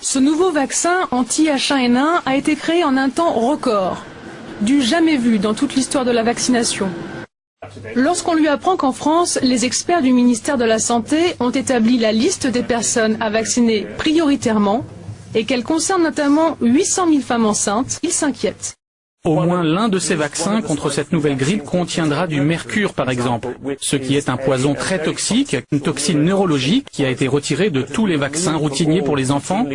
Ce nouveau vaccin anti-H1N1 a été créé en un temps record, du jamais vu dans toute l'histoire de la vaccination. Lorsqu'on lui apprend qu'en France, les experts du ministère de la Santé ont établi la liste des personnes à vacciner prioritairement et qu'elle concerne notamment 800 000 femmes enceintes, il s'inquiète. Au moins l'un de ces vaccins contre cette nouvelle grippe contiendra du mercure, par exemple, ce qui est un poison très toxique, une toxine neurologique qui a été retirée de tous les vaccins routiniers pour les enfants,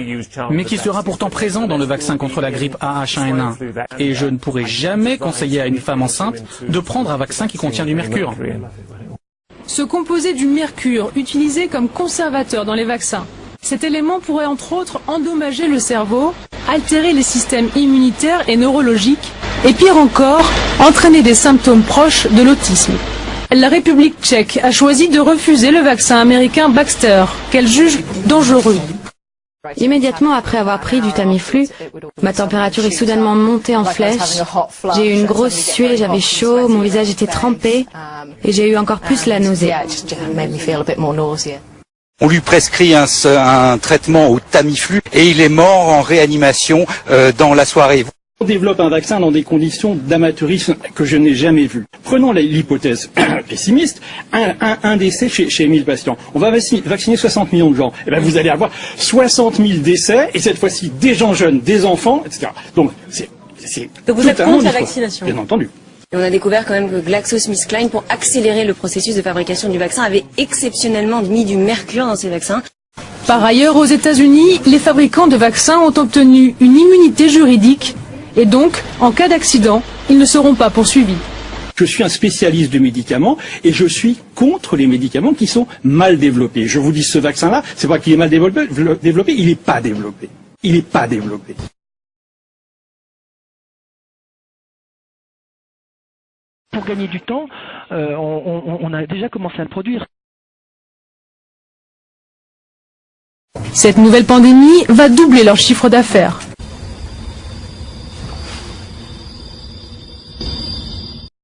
mais qui sera pourtant présent dans le vaccin contre la grippe AH1N1. Et je ne pourrai jamais conseiller à une femme enceinte de prendre un vaccin qui contient du mercure. Ce composé du mercure, utilisé comme conservateur dans les vaccins, cet élément pourrait entre autres endommager le cerveau, altérer les systèmes immunitaires et neurologiques, et pire encore, entraîner des symptômes proches de l'autisme. La République tchèque a choisi de refuser le vaccin américain Baxter, qu'elle juge dangereux. Immédiatement après avoir pris du Tamiflu, ma température est soudainement montée en flèche. J'ai eu une grosse suée, j'avais chaud, mon visage était trempé et j'ai eu encore plus la nausée. On lui prescrit un traitement au Tamiflu et il est mort en réanimation dans la soirée. On développe un vaccin dans des conditions d'amateurisme que je n'ai jamais vues. Prenons l'hypothèse pessimiste, un décès chez 1000 patients. On va vacciner 60 millions de gens. Et bien vous allez avoir 60 000 décès, et cette fois-ci des gens jeunes, des enfants, etc. Donc vous êtes contre la vaccination? Bien entendu. Et on a découvert quand même que GlaxoSmithKline, pour accélérer le processus de fabrication du vaccin, avait exceptionnellement mis du mercure dans ces vaccins. Par ailleurs, aux États-Unis, les fabricants de vaccins ont obtenu une immunité juridique et donc, en cas d'accident, ils ne seront pas poursuivis. Je suis un spécialiste de médicaments et je suis contre les médicaments qui sont mal développés. Je vous dis, ce vaccin-là, c'est pas qu'il est mal développé, il n'est pas développé. Il n'est pas développé. Pour gagner du temps, on a déjà commencé à le produire. Cette nouvelle pandémie va doubler leur chiffre d'affaires.